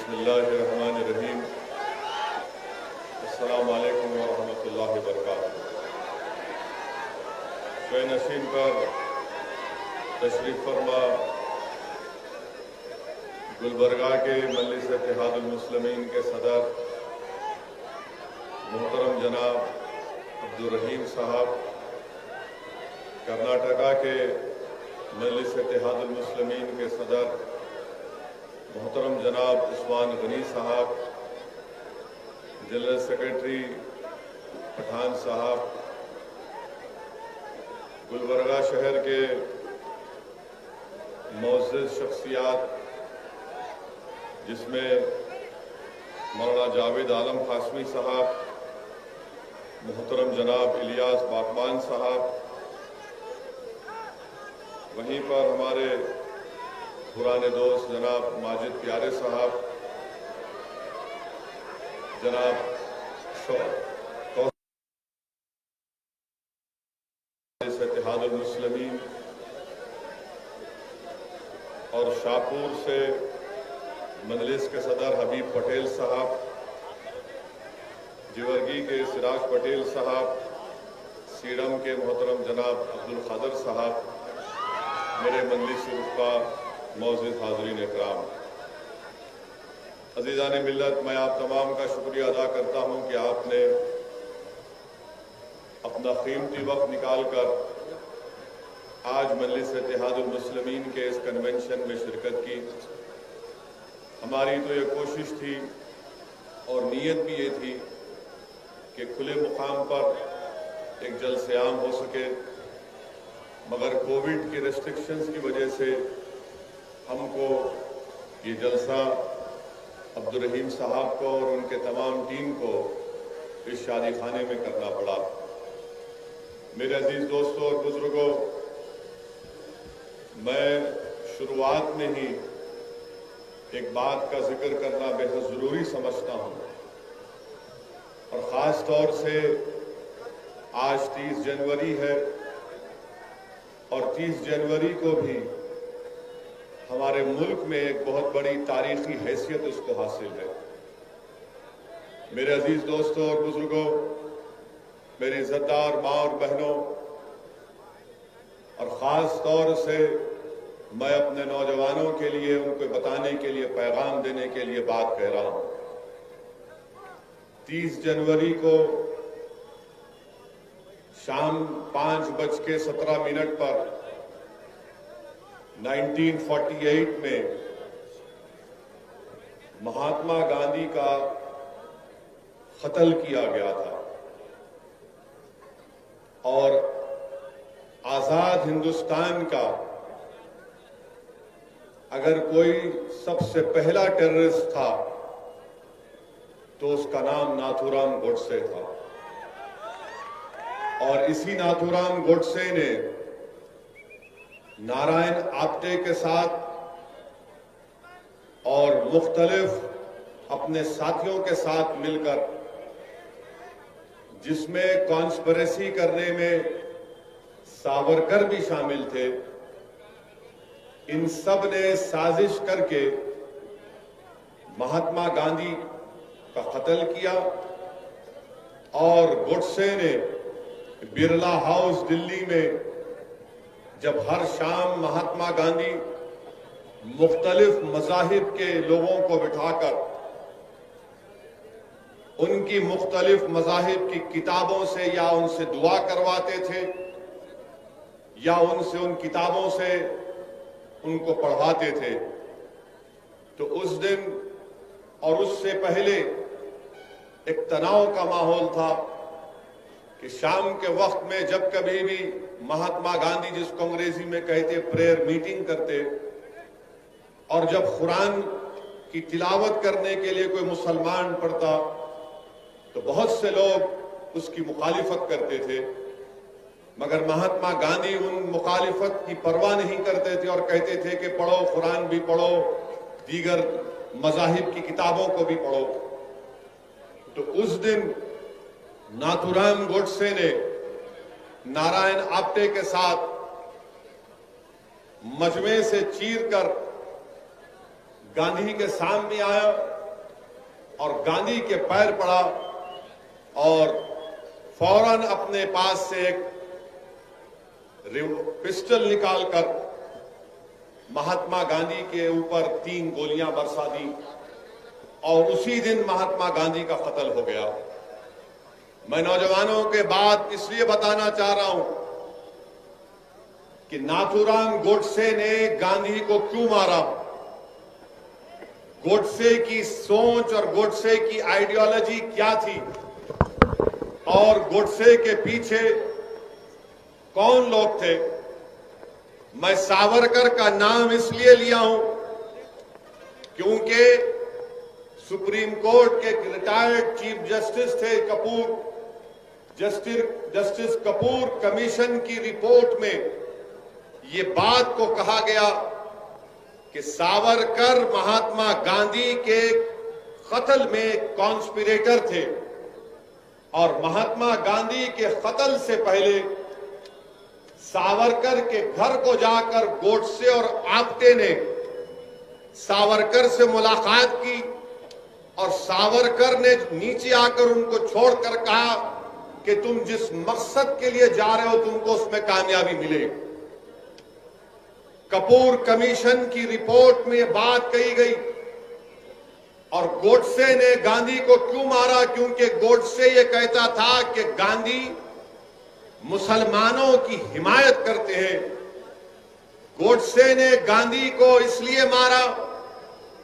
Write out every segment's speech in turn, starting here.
बिस्मिल्लाहिर्रहमानिर्रहीम। अस्सलामु अलैकुम वरहमतुल्लाहि वबरकातुहू। नशीन पर तशरीफ फरमा गुलबर्गा के मजलिस इत्तेहादुल मुस्लिमीन के सदर मोहतरम जनाब अब्दुल रहीम साहब, कर्नाटका के मजलिस इत्तेहादुल मुस्लिमीन के सदर मोहतरम जनाब उस्मान गनी साहब, जनरल सेक्रेटरी पठान साहब, गुलबर्गा शहर के मुअज़्ज़िज़ शख्सियात जिसमें मौलाना जावेद आलम कासमी साहब, मोहतरम जनाब इलियास बागबान साहब, वहीं पर हमारे पुराने दोस्त जनाब माजिद प्यारे साहब, जनाब इत्तेहादुल मुस्लिमीन और शाहपुर से मजलिस के सदर हबीब पटेल साहब, जिवरगी के सिराज पटेल साहब, सीडम के मोहतरम जनाब अब्दुल खादर साहब, मेरे मजलिस का मौजूद हाज़रीन इकराम, अज़ीज़ान मिल्लत, मैं आप तमाम का शुक्रिया अदा करता हूँ कि आपने अपना कीमती वक्त निकाल कर आज मजलिस इत्तेहादुल मुस्लिमीन के इस कन्वेंशन में शिरकत की। हमारी तो ये कोशिश थी और नीयत भी ये थी कि खुले मुकाम पर एक जलसे आम हो सके, मगर कोविड की रेस्ट्रिक्शंस की वजह से हमको ये जलसा अब्दुल रहीम साहब को और उनके तमाम टीम को इस शादी खाने में करना पड़ा। मेरे अजीज दोस्तों और बुजुर्गों, मैं शुरुआत में ही एक बात का जिक्र करना बेहद जरूरी समझता हूं, और ख़ास तौर से आज 30 जनवरी है और 30 जनवरी को भी हमारे मुल्क में एक बहुत बड़ी तारीखी हैसियत उसको हासिल है। मेरे अजीज दोस्तों और बुजुर्गों, मेरी इज्जतदार माँ और बहनों, और ख़ास तौर से मैं अपने नौजवानों के लिए, उनको बताने के लिए, पैगाम देने के लिए बात कह रहा हूँ। 30 जनवरी को शाम 5:17 पर 1948 में महात्मा गांधी का कत्ल किया गया था, और आजाद हिंदुस्तान का अगर कोई सबसे पहला टेररिस्ट था तो उसका नाम नाथूराम गोडसे था। और इसी नाथूराम गोडसे ने नारायण आप्टे के साथ और मुख्तलिफ अपने साथियों के साथ मिलकर, जिसमें कॉन्स्पिरेसी करने में सावरकर भी शामिल थे, इन सब ने साजिश करके महात्मा गांधी का कत्ल किया। और गोडसे ने बिरला हाउस दिल्ली में जब हर शाम महात्मा गांधी मुख्तलिफ मज़ाहिब के लोगों को बिठाकर उनकी मुख्तलिफ मज़ाहिब की किताबों से या उनसे दुआ करवाते थे या उनसे उन किताबों से उनको पढ़वाते थे, तो उस दिन और उससे पहले एक तनाव का माहौल था कि शाम के वक्त में जब कभी भी महात्मा गांधी, जिसको अंग्रेजी में कहते प्रेयर मीटिंग करते, और जब कुरान की तिलावत करने के लिए कोई मुसलमान पढ़ता तो बहुत से लोग उसकी मुखालिफत करते थे, मगर महात्मा गांधी उन मुखालिफत की परवाह नहीं करते थे और कहते थे कि पढ़ो, कुरान भी पढ़ो, दीगर मज़ाहिब की किताबों को भी पढ़ो। तो उस दिन नाथूराम गोडसे ने नारायण आप्टे के साथ मजमे से चीर कर गांधी के सामने आया और गांधी के पैर पड़ा और फौरन अपने पास से एक पिस्टल निकालकर महात्मा गांधी के ऊपर 3 गोलियां बरसा दी और उसी दिन महात्मा गांधी का कत्ल हो गया। मैं नौजवानों के बात इसलिए बताना चाह रहा हूं कि नाथूराम गोडसे ने गांधी को क्यों मारा, गोडसे की सोच और गोडसे की आइडियोलॉजी क्या थी और गोडसे के पीछे कौन लोग थे। मैं सावरकर का नाम इसलिए लिया हूं क्योंकि सुप्रीम कोर्ट के रिटायर्ड चीफ जस्टिस थे कपूर, जस्टिस कपूर कमीशन की रिपोर्ट में ये बात को कहा गया कि सावरकर महात्मा गांधी के कत्ल में कॉन्स्पिरेटर थे और महात्मा गांधी के कत्ल से पहले सावरकर के घर को जाकर गोडसे और आप्टे ने सावरकर से मुलाकात की और सावरकर ने नीचे आकर उनको छोड़कर कहा कि तुम जिस मकसद के लिए जा रहे हो तुमको उसमें कामयाबी मिलेगी। कपूर कमीशन की रिपोर्ट में बात कही गई और गोडसे ने गांधी को क्यों मारा, क्योंकि गोडसे ये कहता था कि गांधी मुसलमानों की हिमायत करते हैं। गोडसे ने गांधी को इसलिए मारा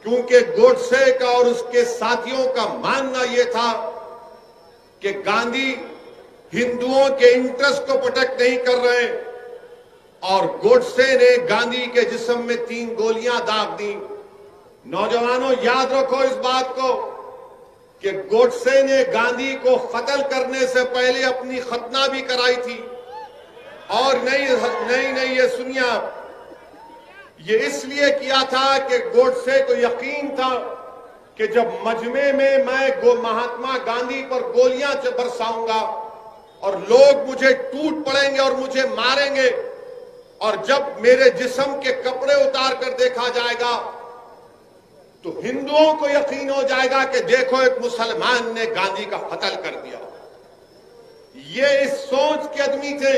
क्योंकि गोडसे का और उसके साथियों का मानना यह था कि गांधी हिंदुओं के इंटरेस्ट को प्रोटेक्ट नहीं कर रहे और गोडसे ने गांधी के जिस्म में 3 गोलियां दाग दी। नौजवानों याद रखो इस बात को कि गोडसे ने गांधी को कत्ल करने से पहले अपनी खतना भी कराई थी। और नहीं ये सुनिए आप, ये इसलिए किया था कि गोडसे को यकीन था कि जब मजमे में मैं महात्मा गांधी पर गोलियां बरसाऊंगा और लोग मुझे टूट पड़ेंगे और मुझे मारेंगे और जब मेरे जिस्म के कपड़े उतार कर देखा जाएगा तो हिंदुओं को यकीन हो जाएगा कि देखो एक मुसलमान ने गांधी का कत्ल कर दिया। ये इस सोच के आदमी थे,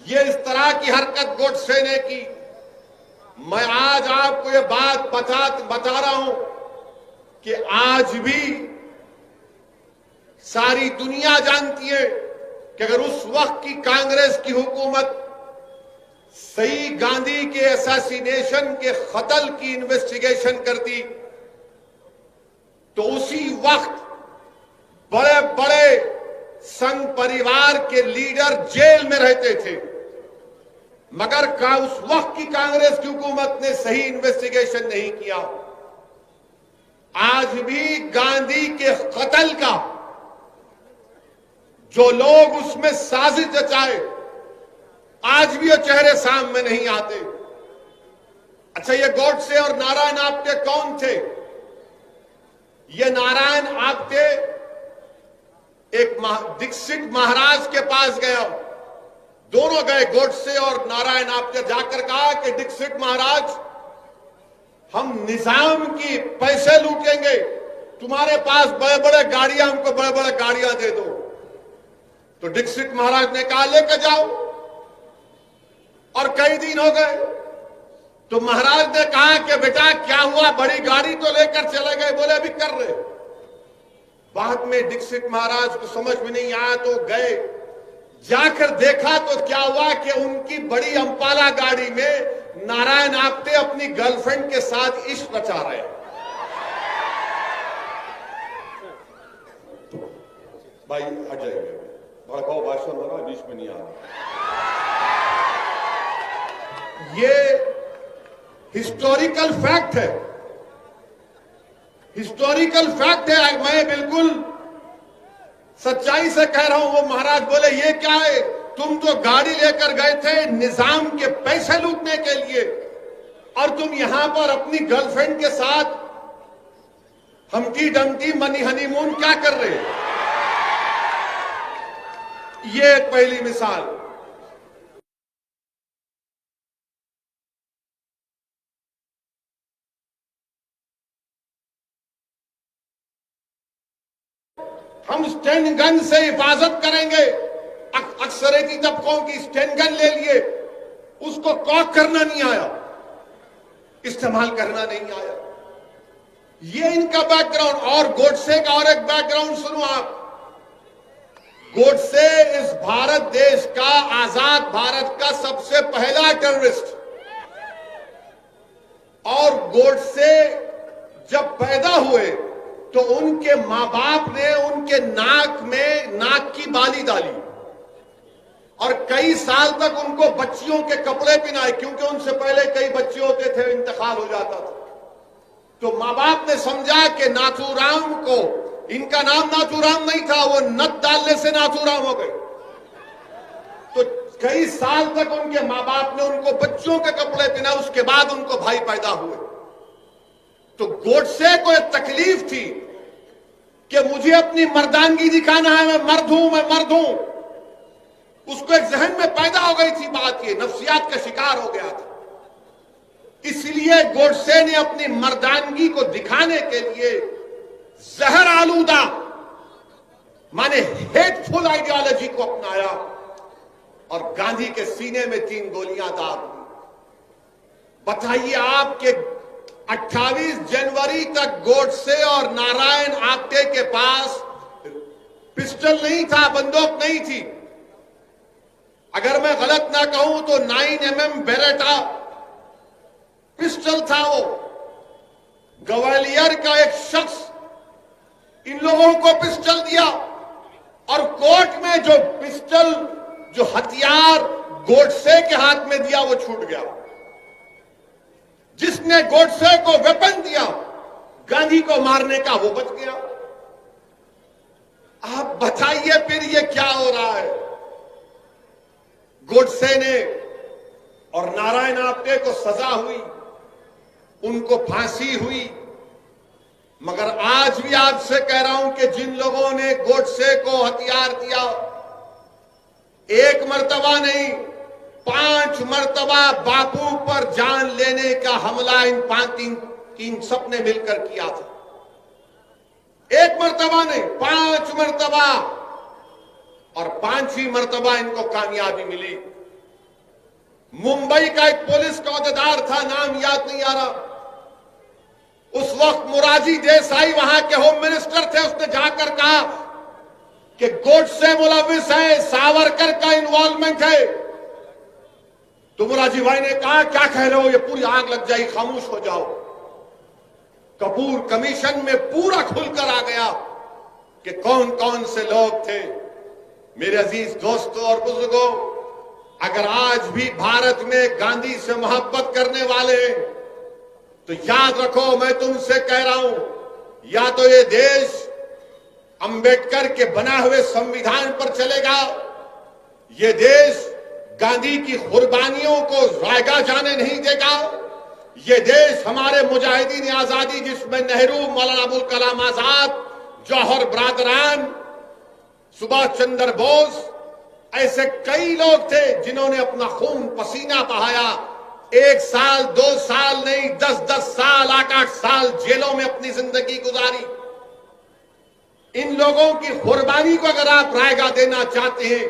ये इस तरह की हरकत गोडसे ने की। मैं आज आपको ये बात बता रहा हूं कि आज भी सारी दुनिया जानती है कि अगर उस वक्त की कांग्रेस की हुकूमत सही गांधी के असैसिनेशन के कत्ल की इन्वेस्टिगेशन करती तो उसी वक्त बड़े बड़े संघ परिवार के लीडर जेल में रहते थे, मगर उस वक्त की कांग्रेस की हुकूमत ने सही इन्वेस्टिगेशन नहीं किया। आज भी गांधी के कत्ल का जो लोग उसमें साजिश रचाए आज भी वो चेहरे सामने नहीं आते। अच्छा, ये गोडसे और नारायण आप्टे कौन थे? ये नारायण आप्टे एक दीक्षित महाराज के पास गया, दोनों गए, गोडसे और नारायण आप्टे, जाकर कहा कि दीक्षित महाराज हम निजाम की पैसे लूटेंगे, तुम्हारे पास बड़े बड़े गाड़ियां, हमको बड़े बड़े गाड़ियां दे दो। तो दीक्षित महाराज ने कहा लेकर जाओ। और कई दिन हो गए तो महाराज ने कहा कि बेटा क्या हुआ, बड़ी गाड़ी तो लेकर चले गए, बोले अभी कर रहे। बाद में दीक्षित महाराज को समझ में नहीं आया तो गए, जाकर देखा तो क्या हुआ कि उनकी बड़ी अंपाला गाड़ी में नारायण आप्टे अपनी गर्लफ्रेंड के साथ इश्क रचा रहे। भाई हट जाइए, भड़काऊ भाषण हो रहा, बीच में नहीं आ रहा। ये हिस्टोरिकल फैक्ट है, हिस्टोरिकल फैक्ट है। मैं बिल्कुल सच्चाई से कह रहा हूं। वो महाराज बोले ये क्या है, तुम तो गाड़ी लेकर गए थे निजाम के पैसे लूटने के लिए और तुम यहां पर अपनी गर्लफ्रेंड के साथ हमटी डमटी मनी हनीमून क्या कर रहे हो? ये एक पहली मिसाल। हम स्टैंड गन से हिफाजत करेंगे। अक्सरेती तबकों की स्टैंड गन ले लिए, उसको कॉक करना नहीं आया, इस्तेमाल करना नहीं आया। ये इनका बैकग्राउंड। और गोडसे का और एक बैकग्राउंड सुनो आप। गोडसे इस भारत देश का, आजाद भारत का सबसे पहला टेररिस्ट। और गोडसे जब पैदा हुए तो उनके मां बाप ने उनके नाक में नाक की बाली डाली और कई साल तक उनको बच्चियों के कपड़े पहनाए, क्योंकि उनसे पहले कई बच्चे होते थे, इंतकाल हो जाता था। तो मां बाप ने समझा कि नाथूराम को, इनका नाम नाथूराम नहीं था, वो नत डालने से नाथूराम हो गए। तो कई साल तक उनके मां बाप ने उनको बच्चों के कपड़े पहनाए, उसके बाद उनको भाई पैदा हुए। तो गोडसे को एक तकलीफ थी कि मुझे अपनी मर्दानगी दिखाना है, मैं मर्द हूं, मैं मर्द हूं। उसको एक जहन में पैदा हो गई थी बात, ये नफ्सियात का शिकार हो गया था। इसलिए गोडसे ने अपनी मर्दानगी को दिखाने के लिए जहर आलूदा माने हेटफुल आइडियोलॉजी को अपनाया और गांधी के सीने में 3 गोलियां दाग दी। बताइए आप कि 28 जनवरी तक गोडसे और नारायण आप्टे के पास पिस्टल नहीं था, बंदूक नहीं थी। अगर मैं गलत ना कहूं तो 9mm बेरेटा पिस्टल था वो। ग्वालियर का एक शख्स इन लोगों को पिस्टल दिया और कोर्ट में जो पिस्टल, जो हथियार गोडसे के हाथ में दिया वो छूट गया। जिसने गोडसे को वेपन दिया गांधी को मारने का, वो बच गया। आप बताइए फिर ये क्या हो रहा है। गोडसे ने और नारायण आप्टे को सजा हुई, उनको फांसी हुई, मगर आज भी आपसे कह रहा हूं कि जिन लोगों ने गोडसे को हथियार दिया, एक मर्तबा नहीं 5 मर्तबा बापू पर जान लेने का हमला इन 3 सबने मिलकर किया था। एक मर्तबा नहीं, 5 मर्तबा, और 5वीं मर्तबा इनको कामयाबी मिली। मुंबई का एक पुलिस का अहदेदार था, नाम याद नहीं आ रहा, उस वक्त मोरारजी देसाई वहां के होम मिनिस्टर थे। उसने जाकर कहा कि गोडसे मुलविस है, सावरकर का इन्वॉल्वमेंट है। तो मोरारजी भाई ने कहा क्या कह रहे हो, ये पूरी आग लग जाएगी, खामोश हो जाओ। कपूर कमीशन में पूरा खुलकर आ गया कि कौन कौन से लोग थे। मेरे अजीज दोस्तों और बुजुर्गों, अगर आज भी भारत में गांधी से मोहब्बत करने वाले हैं तो याद रखो, मैं तुमसे कह रहा हूं, या तो ये देश अंबेडकर के बना हुए संविधान पर चलेगा, ये देश गांधी की कुर्बानियों को जायगा जाने नहीं देगा, ये देश हमारे मुजाहिदीन आजादी जिसमें नेहरू, मौलाना अबुल कलाम आजाद, जौहर बरादरान, सुभाष चंद्र बोस, ऐसे कई लोग थे जिन्होंने अपना खून पसीना बहाया। 1 साल 2 साल नहीं, 10-10 साल, 8-8 साल जेलों में अपनी जिंदगी गुजारी। इन लोगों की कुर्बानी को अगर आप रायगा देना चाहते हैं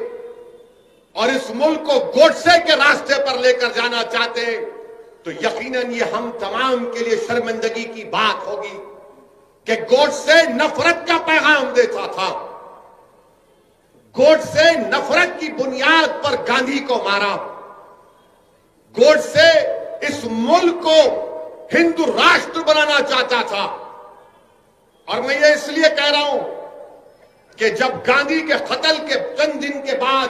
और इस मुल्क को गोडसे के रास्ते पर लेकर जाना चाहते हैं तो यकीनन ये हम तमाम के लिए शर्मिंदगी की बात होगी कि गोडसे नफरत का पैगाम देता था। गोडसे नफरत की बुनियाद पर गांधी को मारा। गोडसे इस मुल्क को हिंदू राष्ट्र बनाना चाहता था। और मैं ये इसलिए कह रहा हूं कि जब गांधी के कत्ल के चंद दिन के बाद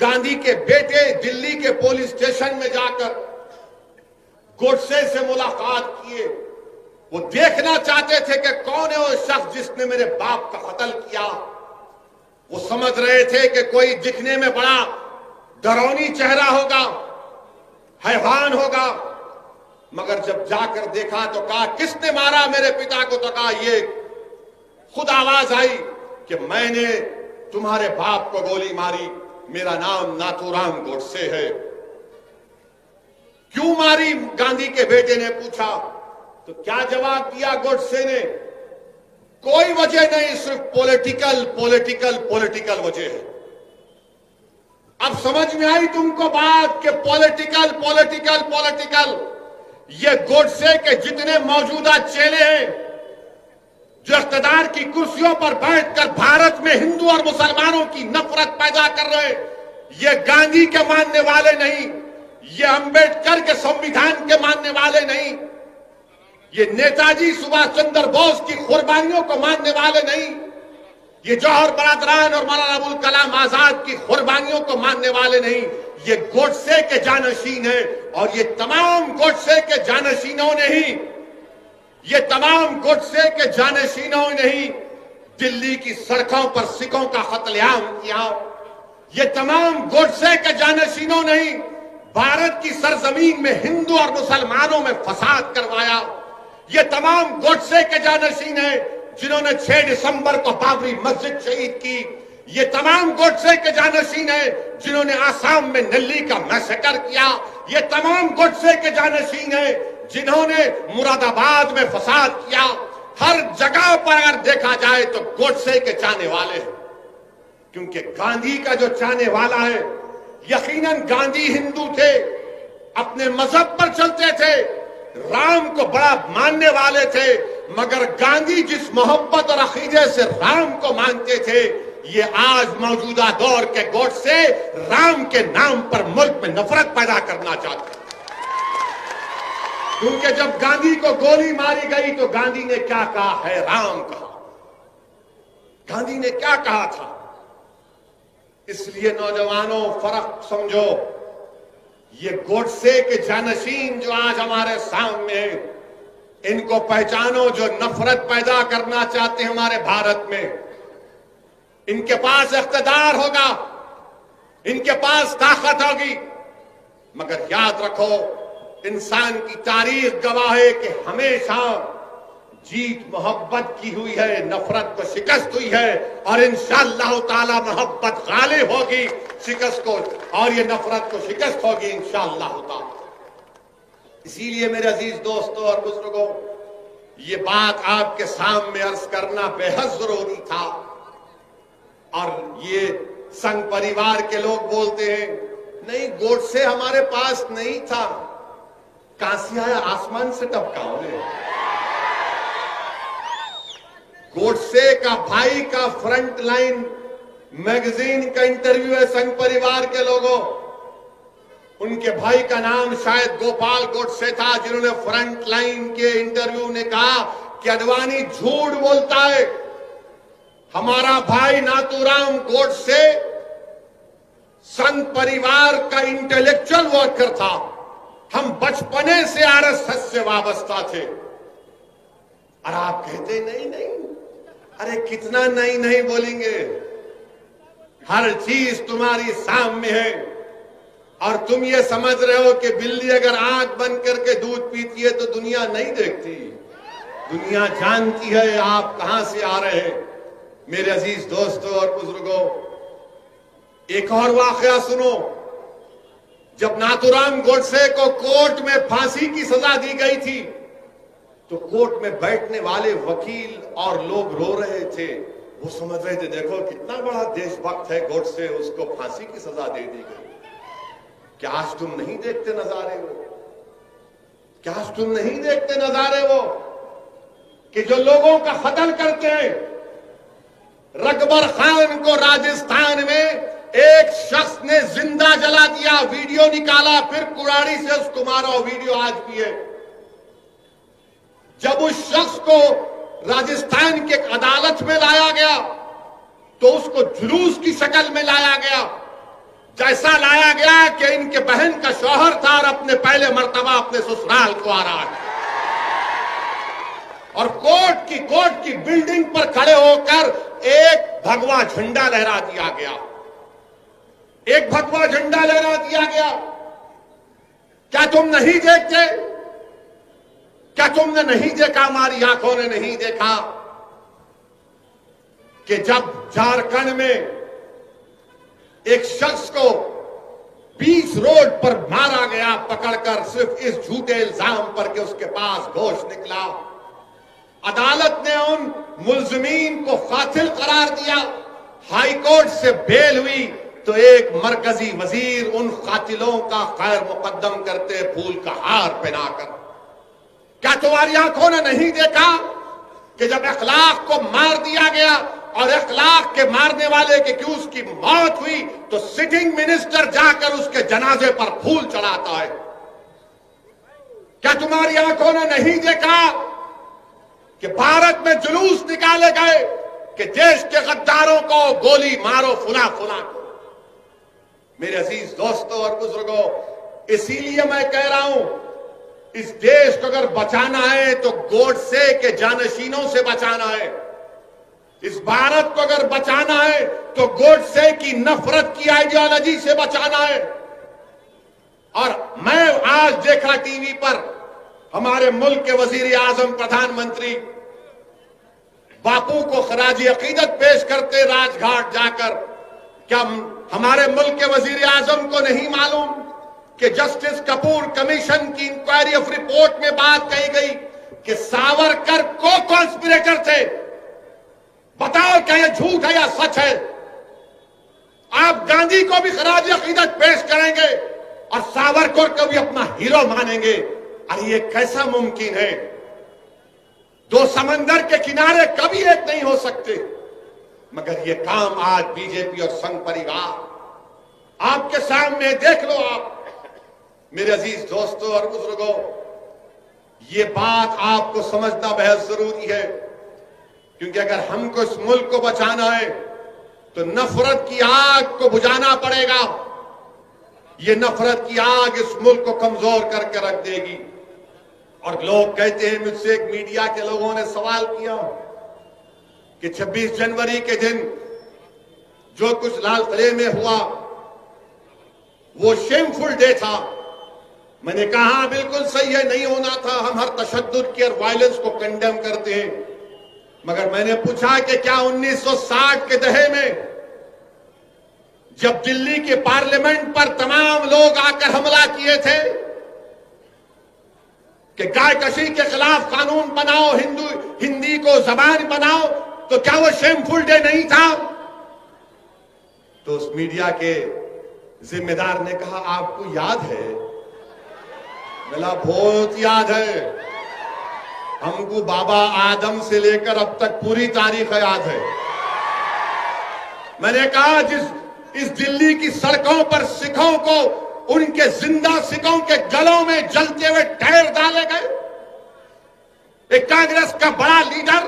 गांधी के बेटे दिल्ली के पुलिस स्टेशन में जाकर गोडसे से मुलाकात किए, वो देखना चाहते थे कि कौन है वो शख्स जिसने मेरे बाप का कत्ल किया। वो समझ रहे थे कि कोई दिखने में बड़ा डरावनी चेहरा होगा, हैवान होगा, मगर जब जाकर देखा तो कहा किसने मारा मेरे पिता को, तो कहा ये खुद आवाज आई कि मैंने तुम्हारे बाप को गोली मारी, मेरा नाम नाथूराम गोडसे है। क्यों मारी, गांधी के बेटे ने पूछा। तो क्या जवाब दिया गोडसे ने कोई वजह नहीं, सिर्फ पॉलिटिकल पॉलिटिकल पॉलिटिकल वजह है। अब समझ में आई तुमको बात कि पॉलिटिकल पॉलिटिकल पॉलिटिकल। ये गोडसे के जितने मौजूदा चेले हैं जो इख्तिदार की कुर्सियों पर बैठकर भारत में हिंदू और मुसलमानों की नफरत पैदा कर रहे हैं, ये गांधी के मानने वाले नहीं, ये अंबेडकर के संविधान के मानने वाले नहीं, ये नेताजी सुभाष चंद्र बोस की कुर्बानियों को मानने वाले नहीं, ये जौहर बरादरान और मौलाना अबुल कलाम आजाद की कुर्बानियों को मानने वाले नहीं, ये गोडसे के जानशीन है। और ये तमाम गोडसे के जानशीनों ने ही, ये तमाम गोडसे के जानशीनों ने ही दिल्ली की सड़कों पर सिखों का कत्लेआम किया। ये तमाम गोडसे के जानशीनों ने ही भारत की सरजमीन में हिंदू और मुसलमानों में फसाद करवाया। ये तमाम गोडसे के जानशीन हैं जिन्होंने 6 दिसंबर को बाबरी मस्जिद शहीद की। ये तमाम गोडसे के जानशीन हैं जिन्होंने आसाम में नल्ली का मैसेकर किया। ये तमाम गोडसे के जानशीन हैं जिन्होंने मुरादाबाद में फसाद किया। हर जगह पर अगर देखा जाए तो गोडसे के चाहने वाले हैं, क्योंकि गांधी का जो चाहने वाला है, यकीनन गांधी हिंदू थे, अपने मजहब पर चलते थे, राम को बड़ा मानने वाले थे, मगर गांधी जिस मोहब्बत और अकीदे से राम को मानते थे, ये आज मौजूदा दौर के गोडसे राम के नाम पर मुल्क में नफरत पैदा करना चाहते हैं। क्योंकि जब गांधी को गोली मारी गई तो गांधी ने क्या कहा है? राम कहा। गांधी ने क्या कहा था? इसलिए नौजवानों, फर्क समझो। ये गोडसे के जानशीन जो आज हमारे सामने हैं, इनको पहचानो, जो नफरत पैदा करना चाहते हैं हमारे भारत में। इनके पास इख्तिदार होगा, इनके पास ताकत होगी, मगर याद रखो, इंसान की तारीख गवाह है कि हमेशा जीत मोहब्बत की हुई है, नफरत को शिकस्त हुई है, और इंशाअल्लाह ताला मोहब्बत गालिब होगी शिकस्त को, और ये नफरत को शिकस्त होगी इंशाअल्लाह ताला। इसीलिए मेरे अजीज दोस्तों और बुजुर्गों, ये बात आपके सामने अर्ज करना बेहद जरूरी था। और ये संघ परिवार के लोग बोलते हैं, नहीं गोडसे हमारे पास नहीं था। कहां से आया? आसमान से टपका उन्हें। गोडसे का भाई का फ्रंट लाइन मैगजीन का इंटरव्यू है संघ परिवार के लोगों। उनके भाई का नाम शायद गोपाल गोडसे था, जिन्होंने फ्रंट लाइन के इंटरव्यू ने कहा कि अडवाणी झूठ बोलता है। हमारा भाई नाथूराम गोडसे संघ परिवार का इंटेलेक्चुअल वर्कर था। हम बचपने से आरएसएस से वाबस्ता थे। और आप कहते नहीं नहीं, अरे कितना नहीं नहीं बोलेंगे, हर चीज तुम्हारी सामने है। और तुम ये समझ रहे हो कि बिल्ली अगर आंख बंद करके दूध पीती है तो दुनिया नहीं देखती, दुनिया जानती है आप कहां से आ रहे हैं। मेरे अजीज दोस्तों और बुजुर्गों, एक और वाकया सुनो। जब नाथूराम गोडसे को कोर्ट में फांसी की सजा दी गई थी तो कोर्ट में बैठने वाले वकील और लोग रो रहे थे। वो समझ रहे थे देखो कितना बड़ा देशभक्त है गोडसे, उसको फांसी की सजा दे दी गई। क्या आज तुम नहीं देखते नजारे वो? क्या आज तुम नहीं देखते नजारे वो कि जो लोगों का कत्ल करते हैं? रकबर खान को राजस्थान में एक शख्स ने जिंदा जला दिया, वीडियो निकाला, फिर कुराड़ी से उसको मारा। वीडियो आज भी है। जब उस शख्स को राजस्थान की अदालत में लाया गया तो उसको जुलूस की शक्ल में लाया गया, जैसा लाया गया कि इनके बहन का शौहर था और अपने पहले मर्तबा अपने ससुराल को आ रहा है। और कोर्ट की बिल्डिंग पर खड़े होकर एक भगवा झंडा लहरा दिया गया, एक भगवा झंडा लहरा दिया गया। क्या तुम नहीं देखते? क्या तुमने नहीं देखा, हमारी आंखों ने नहीं देखा कि जब झारखंड में एक शख्स को बीच रोड पर मारा गया पकड़कर, सिर्फ इस झूठे इल्जाम पर कि उसके पास गोश्त निकला। अदालत ने उन मुल्जिमीन को कातिल करार दिया, हाई कोर्ट से बेल हुई तो एक मरकजी वजीर उन कातिलों का खैर मुकद्दम करते फूल का हार पहनाकर। क्या तुम्हारी आंखों ने नहीं देखा कि जब अखलाक को मार दिया गया और अखलाक के मारने वाले के कि उसकी मौत हुई तो सिटिंग मिनिस्टर जाकर उसके जनाजे पर फूल चढ़ाता है? क्या तुम्हारी आंखों ने नहीं देखा कि भारत में जुलूस निकाले गए कि देश के गद्दारों को गोली मारो फुला फुला को? मेरे अजीज दोस्तों और बुजुर्गों, इसीलिए मैं कह रहा हूं, इस देश को अगर बचाना है तो गोडसे के जानशीनों से बचाना है। इस भारत को अगर बचाना है तो गोडसे की नफरत की आइडियोलॉजी से बचाना है। और मैं आज देखा टीवी पर हमारे मुल्क के वजीर आजम प्रधानमंत्री बापू को खराजी अकीदत पेश करते राजघाट जाकर। क्या हमारे मुल्क के वजीर आजम को नहीं मालूम कि जस्टिस कपूर कमीशन की इंक्वायरी ऑफ रिपोर्ट में बात कही गई कि सावरकर को कॉन्स्पिरेटर थे? बताओ क्या यह झूठ है या सच है? आप गांधी को भी खराज अकीदत पेश करेंगे और सावरकर को भी अपना हीरो मानेंगे? अरे ये कैसा मुमकिन है? दो समंदर के किनारे कभी एक नहीं हो सकते। मगर ये काम आज बीजेपी और संघ परिवार आपके सामने देख लो। आप मेरे अजीज दोस्तों और बुजुर्गों, ये बात आपको समझना बेहद जरूरी है, क्योंकि अगर हमको इस मुल्क को बचाना है तो नफरत की आग को बुझाना पड़ेगा। ये नफरत की आग इस मुल्क को कमजोर करके रख देगी। और लोग कहते हैं, मुझसे एक मीडिया के लोगों ने सवाल किया कि 26 जनवरी के दिन जो कुछ लाल किले में हुआ वो शेमफुल डे था। मैंने कहा बिल्कुल सही है, नहीं होना था। हम हर तशद्दुद की और वायलेंस को कंडेम करते हैं। मगर मैंने पूछा कि क्या 1960 के दहे में जब दिल्ली के पार्लियामेंट पर तमाम लोग आकर हमला किए थे कि गाय कशी के खिलाफ कानून बनाओ, हिंदी को जबान बनाओ, तो क्या वो शेमफुल डे नहीं था? तो उस मीडिया के जिम्मेदार ने कहा, आपको याद है? बोला बहुत याद है, हमको बाबा आदम से लेकर अब तक पूरी तारीख याद है। मैंने कहा इस दिल्ली की सड़कों पर सिखों को उनके जिंदा सिखों के गलों में जलते हुए टायर डाले गए। एक कांग्रेस का बड़ा लीडर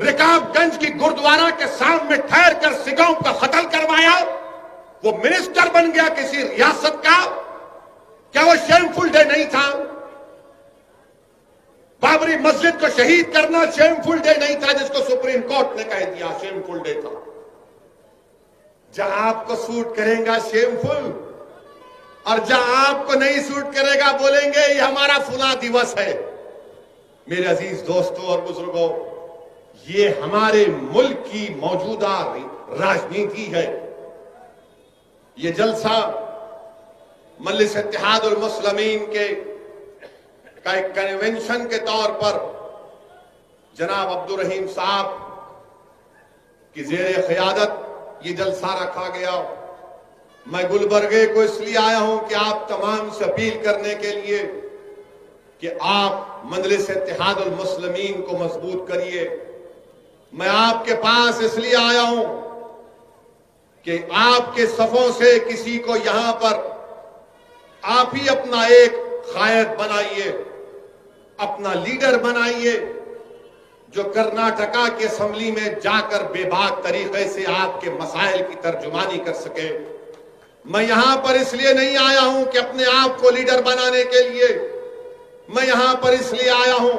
रिकाबगंज की गुरुद्वारा के सामने ठहर कर सिखों का कत्ल करवाया, वो मिनिस्टर बन गया किसी रियासत का। क्या वो शेमफुल डे नहीं था? बाबरी मस्जिद को शहीद करना शेमफुल डे नहीं था, जिसको सुप्रीम कोर्ट ने कह दिया शेमफुल डे था? जहां आपको सूट करेगा शेमफुल, और जहां आपको नहीं सूट करेगा बोलेंगे ये हमारा फुला दिवस है। मेरे अजीज दोस्तों और बुजुर्गों, ये हमारे मुल्क की मौजूदा राजनीति है। ये जलसा मजलिस इत्तेहादुल मुस्लिमीन के का एक कन्वेंशन के तौर पर जनाब अब्दुल रहीम साहब की जेर क़यादत ये जलसा रखा गया। मैं गुलबर्गे को इसलिए आया हूं कि आप तमाम से अपील करने के लिए कि आप मजलिस इत्तेहादुल मुस्लिमीन को मजबूत करिए। मैं आपके पास इसलिए आया हूं कि आपके सफों से किसी को यहां पर आप ही अपना एक कायद बनाइए, अपना लीडर बनाइए, जो कर्नाटका की असेंबली में जाकर बेबाक तरीके से आपके मसाइल की तर्जुमानी कर सके। मैं यहां पर इसलिए नहीं आया हूं कि अपने आप को लीडर बनाने के लिए, मैं यहां पर इसलिए आया हूं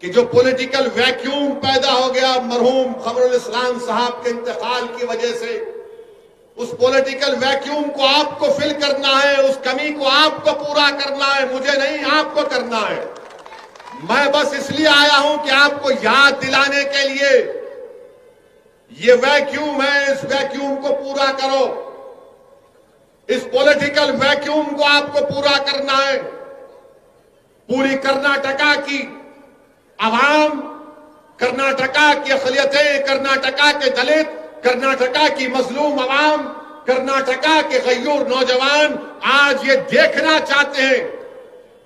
कि जो पॉलिटिकल वैक्यूम पैदा हो गया मरहूम खमरुल इस्लाम साहब के इंतकाल की वजह से, उस पॉलिटिकल वैक्यूम को आपको फिल करना है, उस कमी को आपको पूरा करना है, मुझे नहीं आपको करना है। मैं बस इसलिए आया हूं कि आपको याद दिलाने के लिए ये वैक्यूम है, इस वैक्यूम को पूरा करो। इस पॉलिटिकल वैक्यूम को आपको पूरा करना है। पूरी कर्नाटका की आवाम कर्नाटका के दलित, कर्नाटका की मजलूम अवाम, कर्नाटका के गयूर नौजवान आज ये देखना चाहते हैं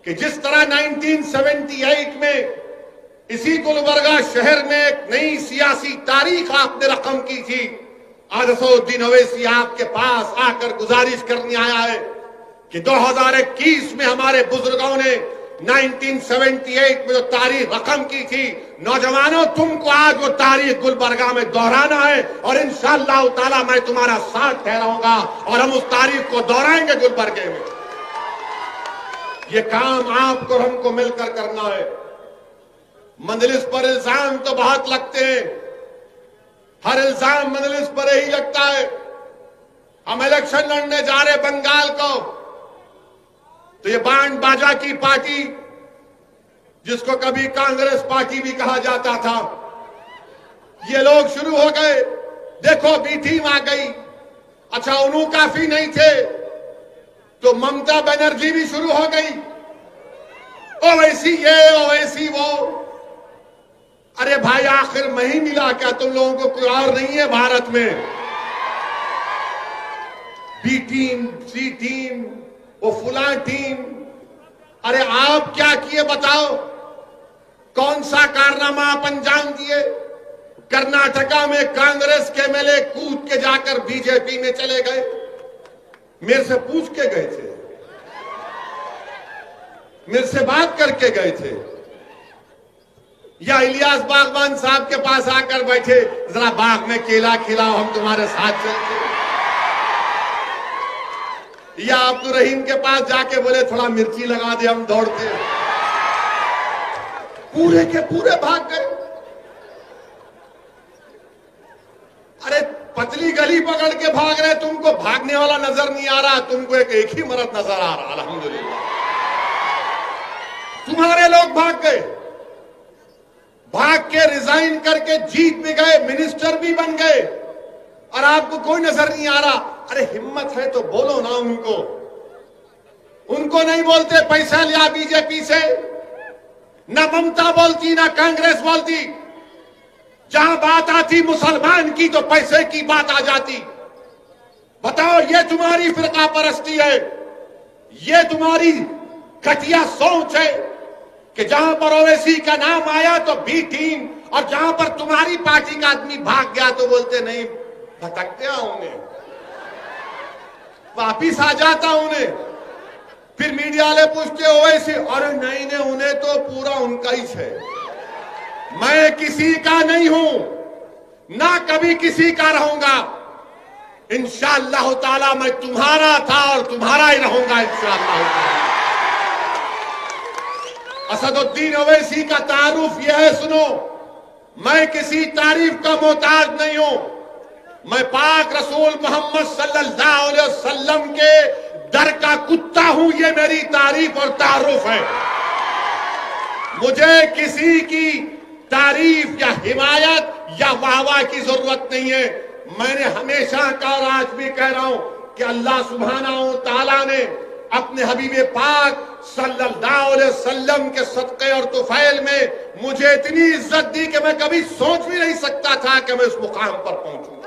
कि जिस तरह 1978 में इसी गुलबर्गा शहर में एक नई सियासी तारीख आपने रकम की थी, आज असदुद्दीन ओवैसी आपके पास आकर गुजारिश करने आया है कि 2021 में हमारे बुजुर्गों ने 1978 में जो तारीख रकम की थी, नौजवानों तुमको आज वो तारीख गुलबर्गा में दोहराना है और इंशाअल्लाह ताला मैं तुम्हारा साथ ठहराऊंगा और हम उस तारीख को दोहराएंगे गुलबर्गे में। ये काम आपको और हमको मिलकर करना है। मजलिस पर इल्जाम तो बहुत लगते हैं, हर इल्जाम मजलिस पर यही लगता है। हम इलेक्शन लड़ने जा रहे बंगाल को, तो ये बैंड बाजा की पार्टी जिसको कभी कांग्रेस पार्टी भी कहा जाता था, ये लोग शुरू हो गए। देखो बी टीम आ गई। अच्छा उन्हों काफी नहीं थे तो ममता बनर्जी भी शुरू हो गई। ओवैसी ये ओवैसी वो। अरे भाई आखिर मैं ही मिला क्या? तुम लोगों को कोई और नहीं है भारत में? बी टीम, सी टीम, वो फुला टीम। अरे आप क्या किए बताओ? कौन सा कारनामा आप अंजाम दिए? कर्नाटका में कांग्रेस के एमएलए कूद के जाकर बीजेपी में चले गए। मेरे से पूछ के गए थे, मेरे से बात करके गए थे, या इलियास बागवान साहब के पास आकर बैठे, जरा बाग में केला खिलाओ हम तुम्हारे साथ चलते, या अब्दुल रहीम के पास जाके बोले थोड़ा मिर्ची लगा दे हम दौड़ते। पूरे के पूरे भाग गए। अरे पतली गली पकड़ के भाग रहे, तुमको भागने वाला नजर नहीं आ रहा, तुमको एक ही मर्द नजर आ रहा। अल्हम्दुलिल्लाह तुम्हारे लोग भाग गए, भाग के रिजाइन करके जीत भी गए, मिनिस्टर भी बन गए और आपको कोई नजर नहीं आ रहा। अरे हिम्मत है तो बोलो ना उनको। उनको नहीं बोलते पैसा लिया बीजेपी से, ना ममता बोलती ना कांग्रेस बोलती। जहां बात आती मुसलमान की तो पैसे की बात आ जाती। बताओ ये तुम्हारी फिरका परस्ती है, ये तुम्हारी घटिया सोच है कि जहां पर ओवैसी का नाम आया तो बी टीम, और जहां पर तुम्हारी पार्टी का आदमी भाग गया तो बोलते नहीं भटकते होंगे, वापिस आ जाता उन्हें। फिर मीडिया वाले पूछते ओवैसी, अरे नहीं नहीं उन्हें तो पूरा उनका ही है। मैं किसी का नहीं हूं, ना कभी किसी का रहूंगा। इंशाअल्लाह ताला मैं तुम्हारा था और तुम्हारा ही रहूंगा इंशाअल्लाह ताला। असदुद्दीन ओवैसी का तारुफ यह है, सुनो, मैं किसी तारीफ का मोहताज नहीं हूं। मैं पाक रसूल मोहम्मद सल्लल्लाहु अलैहि वसल्लम के दर का कुत्ता हूं, ये मेरी तारीफ और तारुफ है। मुझे किसी की तारीफ या हिमायत या वाहवाह की जरूरत नहीं है। मैंने हमेशा कहा और आज भी कह रहा हूं कि अल्लाह सुब्हानहू तआला ने अपने हबीब पाक सल्लल्लाहु अलैहि वसल्लम के सदक़े और तुफैल में मुझे इतनी इज्जत दी कि मैं कभी सोच भी नहीं सकता था कि मैं उस मुकाम पर पहुंचूं।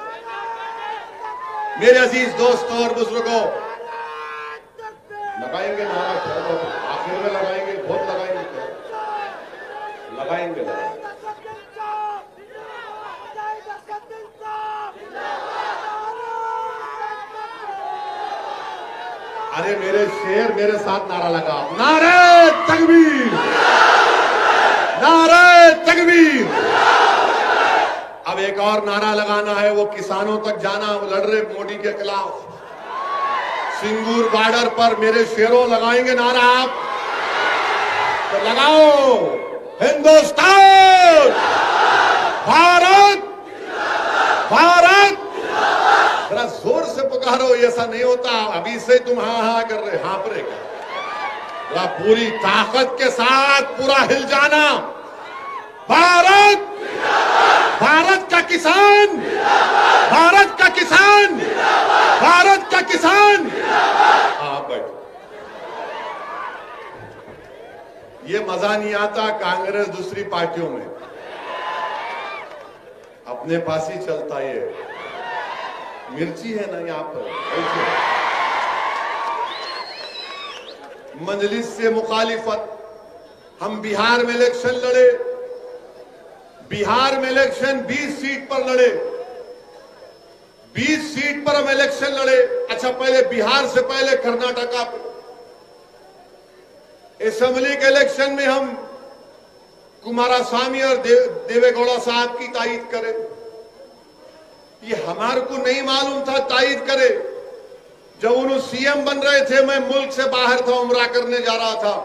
मेरे अजीज दोस्तों और बुजुर्गों, लगाएंगे नारा, आखिर में लगाएंगे, बहुत लगाएंगे, लगाएंगे, लगाएंगे। अरे मेरे शेर मेरे साथ नारा लगा, नारे तकबीर, नारे तकबीर। अब एक और नारा लगाना है, वो किसानों तक जाना। वो लड़ रहे मोदी के खिलाफ सिंगूर बॉर्डर पर। मेरे शेरों लगाएंगे नारा आप तो लगाओ, हिंदुस्तान, भारत, भारत। जरा जोर से पुकारो, ऐसा नहीं होता अभी से तुम हाँ हाँ कर रहे, हाँप रहे क्या? पूरी ताकत के साथ पूरा हिल जाना। भारत, भारत का किसान, भारत का किसान, भारत का किसान। हाँ बैठो। ये मजा नहीं आता कांग्रेस दूसरी पार्टियों में। अपने पास ही चलता ये मिर्ची है ना यहाँ पर। मजलिस से मुखालिफत, हम बिहार में इलेक्शन लड़े, बिहार में इलेक्शन 20 सीट पर लड़े, 20 सीट पर हम इलेक्शन लड़े। अच्छा, पहले बिहार से पहले कर्नाटका पे असेंबली के इलेक्शन में हम कुमारस्वामी और देवेगौड़ा साहब की तायीद करें। ये हमारे को नहीं मालूम था तायीद करे। जब उन्होंने सीएम बन रहे थे, मैं मुल्क से बाहर था, उम्रा करने जा रहा था।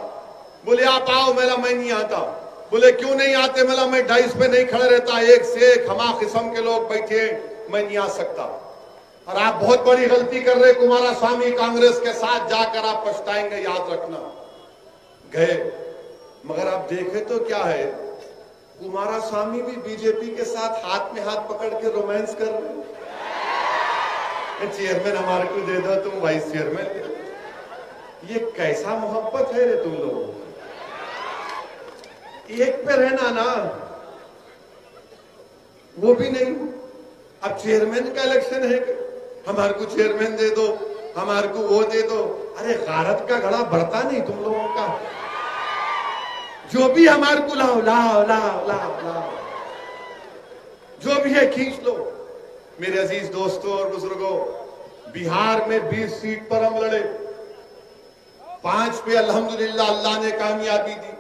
बोले आप आओ, मेला मैं नहीं आता। बोले क्यों नहीं आते? मेला मैं डाइस पे नहीं खड़े रहता, एक से एक हमा किस्म के लोग बैठे, मैं नहीं आ सकता। और आप बहुत बड़ी गलती कर रहे कुमारस्वामी, कांग्रेस के साथ जाकर आप पछताएंगे, याद रखना। गए, मगर आप देखे तो क्या है, कुमारस्वामी भी बीजेपी के साथ हाथ में हाथ पकड़ के रोमांस कर रहे हैं। चेयरमैन हमारे को दे दो, तुम वाइस चेयरमैन। ये कैसा मोहब्बत है रे तुम लोग? एक पे रहना ना, वो भी नहीं। अब चेयरमैन का इलेक्शन है, हमारे को चेयरमैन दे दो, हमारे को वो दे दो। अरे गारत का घड़ा बढ़ता नहीं तुम लोगों का? जो भी हमारे को लाओ लाओ लाओ लाओ लाओ, जो भी है खींच लो। मेरे अजीज दोस्तों और बुजुर्गों, बिहार में 20 सीट पर हम लड़े, 5 पे अल्हम्दुलिल्लाह अल्लाह ने कामयाबी दी।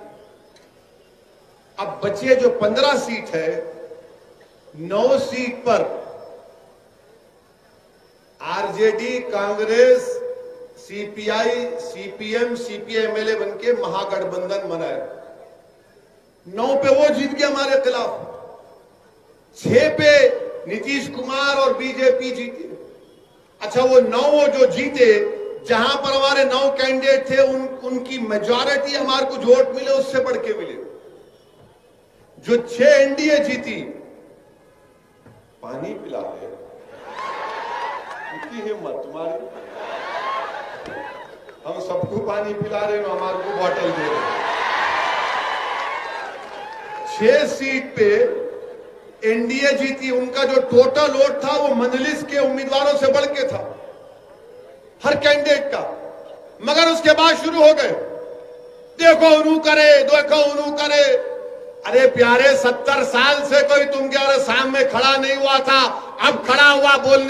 अब बचे जो 15 सीट है, 9 सीट पर आरजेडी, कांग्रेस, सीपीआई, सीपीएम, सीपीएमएलए बनके महागठबंधन बनाए। 9 पे वो जीत गया हमारे खिलाफ, 6 पे नीतीश कुमार और बीजेपी जीते। अच्छा, वो 9 जो जीते, जहां पर हमारे 9 कैंडिडेट थे, उनकी मेजॉरिटी हमारे को जो वोट मिले उससे बढ़ के मिले। जो 6 एनडीए जीती, पानी पिला दे, इतनी हिम्मत तुम्हारी। हम सबको पानी पिला रहे हो, हमारे को बॉटल दे रहे। 6 सीट पे एनडीए जीती, उनका जो टोटल वोट था वो मजलिस के उम्मीदवारों से बढ़ के था, हर कैंडिडेट का। मगर उसके बाद शुरू हो गए, देखो उन्हों करे, देखो उन्हों करे। अरे प्यारे, 70 साल से कोई तुम के सामने खड़ा नहीं हुआ था, अब खड़ा हुआ बोलने।